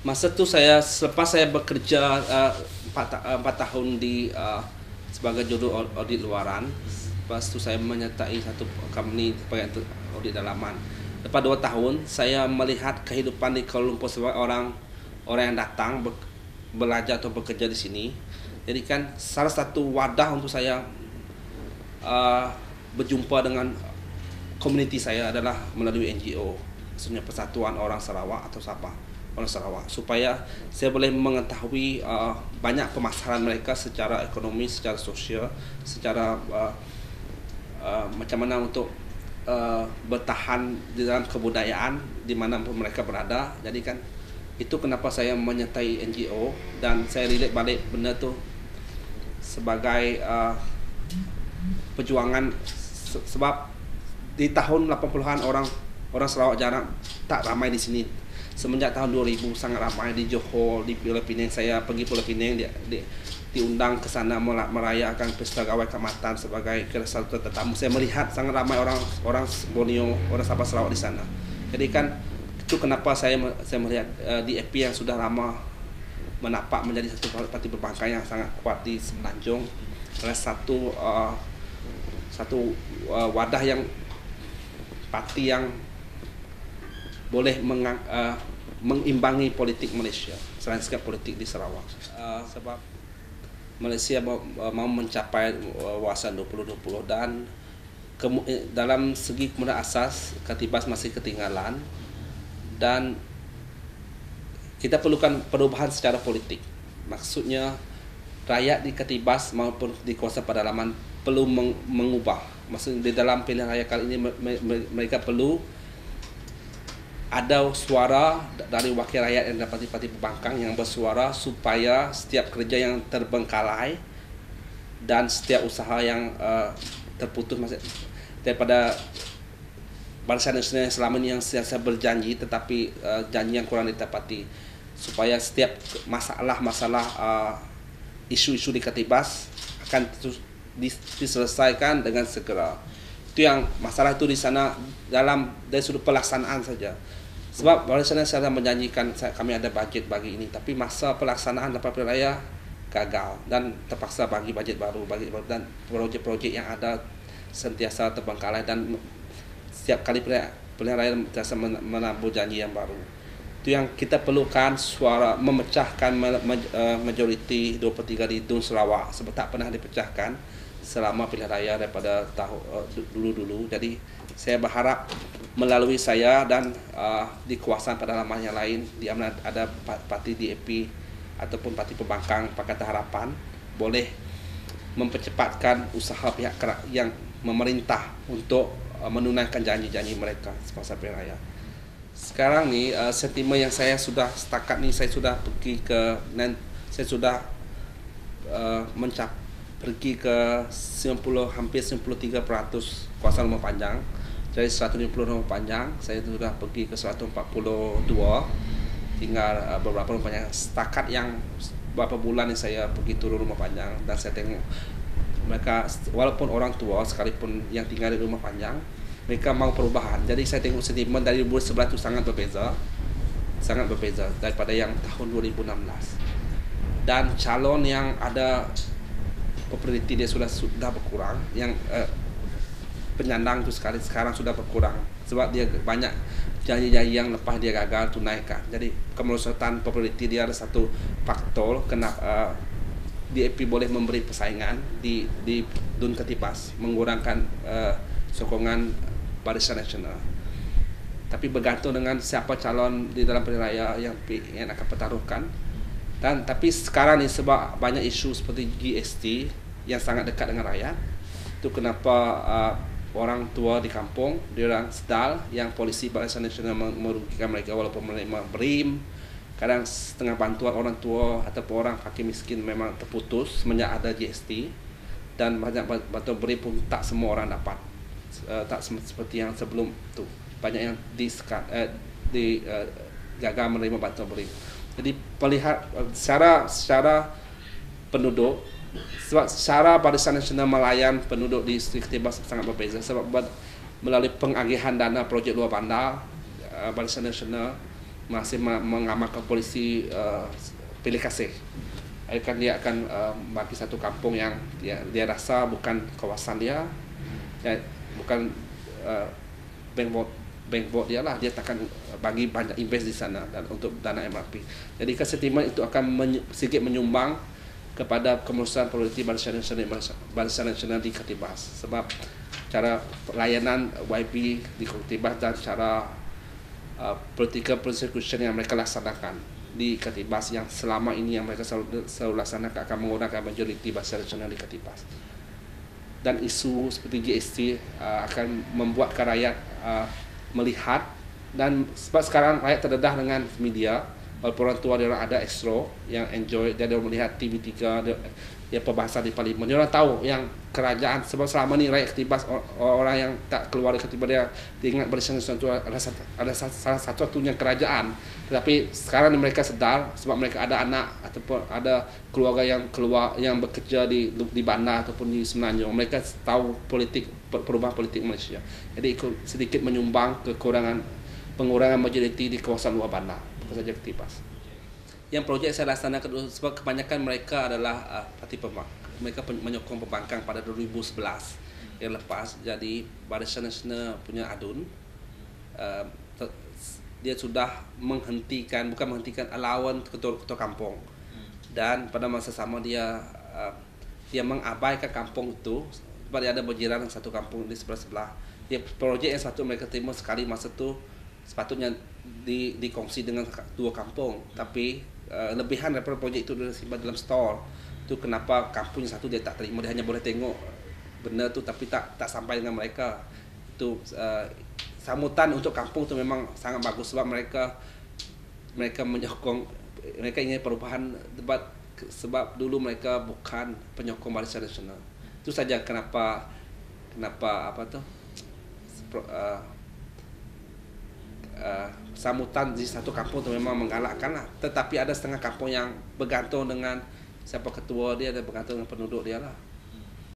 Masa itu selepas saya bekerja 4 tahun di sebagai juru audit luaran. Lepas itu saya menyertai satu company sebagai audit dalaman. Lepas 2 tahun saya melihat kehidupan di Kuala Lumpur sebagai orang yang datang belajar atau bekerja di sini. Jadi kan salah satu wadah untuk saya berjumpa dengan komuniti saya adalah melalui NGO, maksudnya Persatuan Orang Sarawak atau SAPA Orang Sarawak, supaya saya boleh mengetahui banyak permasalahan mereka secara ekonomi, secara sosial, secara macam mana untuk bertahan di dalam kebudayaan di mana pun mereka berada. Jadi kan itu kenapa saya menyertai NGO, dan saya relate balik benda tu sebagai perjuangan sebab di tahun 80-an orang Sarawak jarang, tak ramai di sini. Semenjak tahun 2000 sangat ramai di Johor, di Pulau Pinang. Saya pergi Pulau Pinang, diundang ke sana merayakan pesta gawai keamatan sebagai salah satu tetamu. Saya melihat sangat ramai orang Borneo, orang Sabah Sarawak di sana. Jadi kan itu kenapa saya melihat DAP yang sudah lama menapak menjadi satu parti perbankan yang sangat kuat di Semenanjung adalah satu wadah yang parti yang boleh mengimbangi politik Malaysia, landscape politik di Sarawak. Sebab Malaysia mau mencapai wawasan 2020 dan dalam segi kemudahan asas Katibas masih ketinggalan, dan kita perlukan perubahan secara politik. Maksudnya rakyat di Katibas maupun di kawasan pedalaman perlu mengubah. Maksudnya di dalam pilihan raya kali ini mereka perlu ada suara dari wakil rakyat yang dapat parti pembangkang yang bersuara supaya setiap kerja yang terbengkalai dan setiap usaha yang terputus daripada Barisan Nasional yang selama ini yang saya berjanji tetapi janji yang kurang ditepati, supaya setiap masalah isu-isu di Katibas akan diselesaikan dengan segera. Itu yang masalah itu di sana dari sudut pelaksanaan saja. Sebab Barisan Nasional menjanjikan kami ada bajet bagi ini, tapi masa pelaksanaan lepas pilihan raya gagal dan terpaksa bagi bajet baru dan projek-projek yang ada sentiasa terbengkalai, dan setiap kali pilihan raya sentiasa menabur janji yang baru. Itu yang kita perlukan, suara memecahkan majoriti 2/3 di Dun Sarawak sebab tak pernah dipecahkan selama pilihan raya daripada tahun dulu-dulu. Jadi saya berharap melalui saya dan di kawasan pedalaman yang lain di mana ada parti DAP ataupun parti pembangkang Pakatan Harapan boleh mempercepatkan usaha pihak yang memerintah untuk menunaikan janji-janji mereka semasa pilihan raya. Sekarang ni sentimen yang saya sudah setakat ni, saya sudah pergi ke pergi ke hampir 93% kawasan rumah panjang. Dari 150 rumah panjang, saya sudah pergi ke 142. Tinggal beberapa rumah panjang. Setakat yang beberapa bulan ini saya pergi turun rumah panjang, dan saya tengok mereka walaupun orang tua sekalipun yang tinggal di rumah panjang, mereka mau perubahan. Jadi saya tengok sentimen dari 2011 itu sangat berbeza daripada yang tahun 2016. Dan calon yang ada populariti dia sudah berkurang, yang penyandang itu sekarang sudah berkurang sebab dia banyak janji-janji yang lepas dia gagal tunaikan. Jadi kemerosotan populariti dia ada satu faktor kenapa DAP boleh memberi persaingan di Dun Katibas, mengurangkan sokongan Barisan Nasional. Tapi bergantung dengan siapa calon di dalam pilihan raya yang akan pertaruhkan. Tapi sekarang ni sebab banyak isu seperti GST yang sangat dekat dengan rakyat, itu kenapa orang tua di kampung diorang sedal yang polisi Barisan Nasional merugikan mereka walaupun menerima BRIM. Kadang setengah bantuan orang tua ataupun orang fakir miskin memang terputus semenjak ada GST, dan banyak bantuan BRIM pun tak semua orang dapat, tak seperti yang sebelum tu. Banyak yang gagal menerima bantuan BRIM. Jadi melihat secara penduduk, sebab secara Barisan Nasional melayan penduduk di Katibas sangat berbeza, sebab melalui pengagihan dana projek luar bandar Barisan Nasional masih mengamalkan polisi pilih kasih. Kan dia akan bagi satu kampung yang dia rasa bukan kawasan dia, ya, bukan bank vote dia lah, dia akan bagi banyak invest di sana dan untuk dana MRP. Jadi kesetimaan itu akan sedikit menyumbang kepada kemerosotan politik Barisan Nasional di Khetibas, sebab cara pelayanan YP di Khetibas dan cara political prosecution yang mereka laksanakan di Khetibas yang selama ini yang mereka selalu laksanakan akan menggunakan majoriti Barisan Nasional di Khetibas. Dan isu seperti GST akan membuatkan rakyat melihat, dan sebab sekarang rakyat terdedah dengan media, walaupun orang tua dia orang ada Astro yang enjoy, dia melihat TV3, dia perbahasan di parlimen, dia orang tahu yang kerajaan, sebab selama ni rakyat Khetibas, orang yang tak keluar dari Khetibas dia ingat Barisan Nasional itu ada salah satu-satunya kerajaan. Tetapi sekarang mereka sedar, sebab mereka ada anak ataupun ada keluarga yang keluar yang bekerja di bandar ataupun di Semenanjung, mereka tahu perubahan politik Malaysia. Jadi ikut sedikit menyumbang pengurangan majoriti di kawasan luar bandar, bukan saja Khetibas. Yang projek saya laksanakan sebab kebanyakan mereka adalah parti mereka menyokong pembangkang pada 2011 yang lepas. Jadi Barisan Nasional punya adun, dia sudah bukan menghentikan allowance ketua kampung, dan pada masa sama dia mengabaikan kampung itu sebab dia ada berjiran satu kampung di sebelah-sebelah. Dia projek yang satu mereka terima sekali masa itu sepatutnya dikongsi dengan dua kampung, tapi lebihan daripada projek itu disimpan dalam store. Itu kenapa kampung yang satu dia tak terima, dia hanya boleh tengok benda tu tapi tak sampai dengan mereka. Itu sambutan untuk kampung tu memang sangat bagus sebab mereka menyokong, mereka ingin perubahan sebab dulu mereka bukan penyokong Barisan Nasional. Itu saja kenapa sambutan di satu kampung itu memang menggalakkan lah. Tetapi ada setengah kampung yang bergantung dengan siapa ketua dia dan bergantung dengan penduduk dia lah.